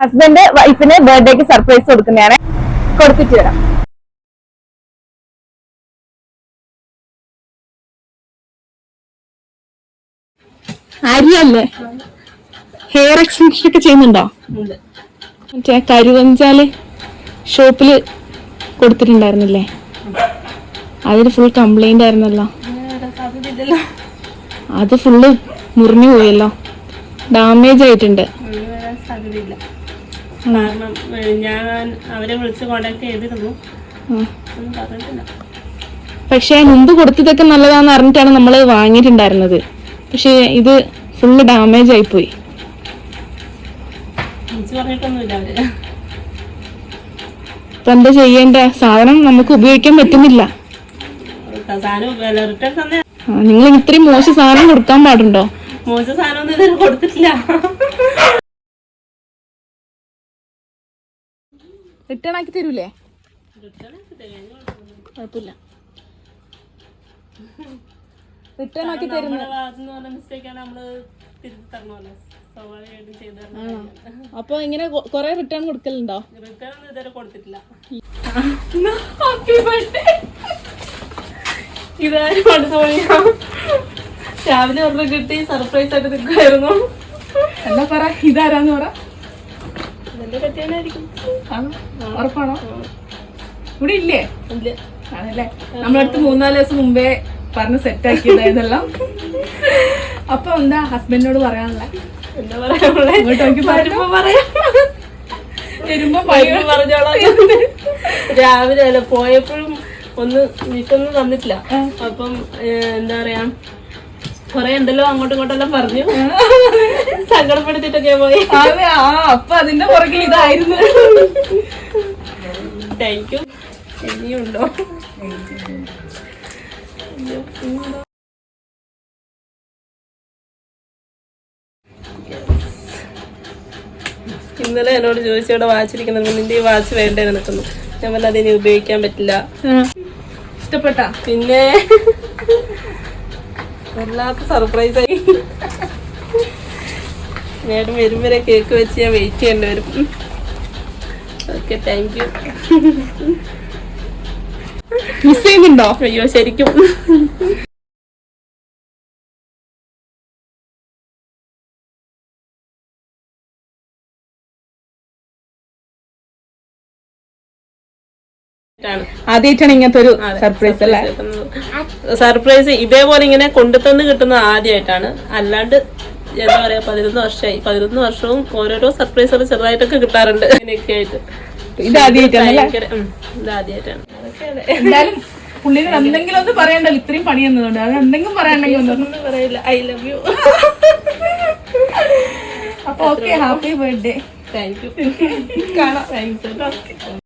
Husband വൈഫിന് ബർത്ത്ഡേക്ക് surprise കൊടുക്കുന്നതാണ്. കൊടുത്തിട്ട് വരാം. ആര്യല്ലേ ഹെയർ എക്സ്റ്റൻഷൻ ഒക്കെ ചെയ്യുന്നുണ്ടോ? മറ്റേ കരുവഞ്ചാല് ഷോപ്പില് കൊടുത്തിട്ടുണ്ടായിരുന്നില്ലേ, അതിന് ഫുൾ കംപ്ലൈന്റ് ആയിരുന്നല്ലോ. അത് ഫുള്ള് മുറിഞ്ഞു പോയല്ലോ, ഡാമേജ് ആയിട്ടുണ്ട്. കാരണം ഞാൻ അവരെ വിളിച്ച് കോണ്ടാക്ട് ചെയ്തിരുന്നു, പക്ഷെ മുമ്പ് കൊടുത്തതൊക്കെ നല്ലതാന്ന് അറിഞ്ഞിട്ടാണ് നമ്മൾ വാങ്ങിയിട്ടുണ്ടായിരുന്നത്. പക്ഷെ ഇത് ഫുള്ള് ഡാമേജ് ആയിപ്പോയി. പറഞ്ഞിട്ടൊന്നുമില്ല അവര്. ഇപ്പൊ എന്താ ചെയ്യേണ്ട? സാധനം നമുക്ക് ഉപയോഗിക്കാൻ പറ്റുന്നില്ല. നിങ്ങൾ ഇത്രയും മോശം സാധനം കൊടുക്കാൻ പാടുണ്ടോ? മോശം സാധനം ഒന്നും ഇതുവരെ കൊടുത്തിട്ടില്ല. റിട്ടേൺ ആക്കി തരൂലേ? കുഴപ്പമില്ല, റിട്ടേൺ ആക്കി തരുന്ന മിസ്റ്റേക്കാണ്, നമ്മള് തിരിച്ചു തരണമല്ലോ. സ്വാഭാവികമായിട്ടും ചെയ്തു തരണം. അപ്പൊ ഇങ്ങനെ കൊറേ റിട്ടേൺ കൊടുക്കലുണ്ടോ? റിട്ടേൺ ഒന്നും ഇതുവരെ കൊടുത്തിട്ടില്ല. ഇതാരും കൊണ്ടുപോയാ രാവിലെ ഒരെണ്ണം കിട്ടി, സർപ്രൈസ് ആയിട്ട് നിൽക്കുമായിരുന്നു. എന്നാ പറ, ഇതാരാന്ന് പറ. ഇതെന്റെ കെട്ടിയാനായിരിക്കും. ഉറപ്പാണോ? ഇവിടെ ഇല്ലേ? ഇല്ല. ആണല്ലേ, നമ്മളടുത്ത് 3-4 ദിവസം മുമ്പേ പറഞ്ഞ് സെറ്റ് ആക്കിയതായിരുന്നല്ലോ. അപ്പൊ എന്താ ഹസ്ബൻഡിനോട് പറയാനുള്ള? എന്താ പറയാ, പറഞ്ഞോളാം. രാവിലെ അല്ല പോയപ്പോഴും ഇപ്പൊന്നും തന്നിട്ടില്ല. അപ്പം എന്താ പറയാ, കൊറേ ഉണ്ടല്ലോ അങ്ങോട്ടും ഇങ്ങോട്ടെല്ലാം പറഞ്ഞു, സങ്കടപ്പെടുത്തിട്ടൊക്കെ പോയി. അപ്പൊ അതിന്റെ പുറകിൽ ഇതായിരുന്നു. Thank you. ഇനിയുണ്ടോ? ഇന്നലെ എന്നോട് ചോദിച്ചു ഇവിടെ വാച്ചിരിക്കുന്നുണ്ട്, നിന്റെ ഈ വാച്ച് വേണ്ടേ നിൽക്കുന്നു. ഞാൻ പറഞ്ഞ അതിനി ഉപയോഗിക്കാൻ പറ്റില്ല. ഇഷ്ടപ്പെട്ട? പിന്നെ വല്ലാത്ത സർപ്രൈസ് ആയി. നേരം വരും വരെ കേക്ക് വെച്ച് ഞാൻ വെയിറ്റ് ചെയ്യേണ്ടി വരും. Okay, thank you. മിസ് ചെയ്യുന്നുണ്ടോ? അയ്യോ, ശരിക്കും. ആദ്യമായിട്ടാണ് ഇങ്ങനത്തെ ഒരു സർപ്രൈസ് അല്ലേ? സർപ്രൈസ് ഇതേപോലെ ഇങ്ങനെ കൊണ്ടുതന്ന് കിട്ടുന്നത് ആദ്യമായിട്ടാണ്. അല്ലാണ്ട് എന്താ പറയാ, 11 വർഷമായി. 11 വർഷവും ഓരോരോ സർപ്രൈസുകൾ ചെറുതായിട്ടൊക്കെ കിട്ടാറുണ്ട്. അങ്ങനെയൊക്കെ ആയിട്ട് ഇതാദ്യമായിട്ടാണ്. ഇതാദ്യമായിട്ടാണ്. എന്തായാലും പുള്ളിനോട് എന്തെങ്കിലും ഒന്ന് പറയണ്ടല്ലോ, ഇത്രയും പണി തന്നതുകൊണ്ട്. അത് എന്തെങ്കിലും പറയണ്ടെങ്കിൽ ഒന്നും പറയില്ല. I love you. അപ്പൊ okay, happy birthday. Thank you. കാണാം. താങ്ക്സ്.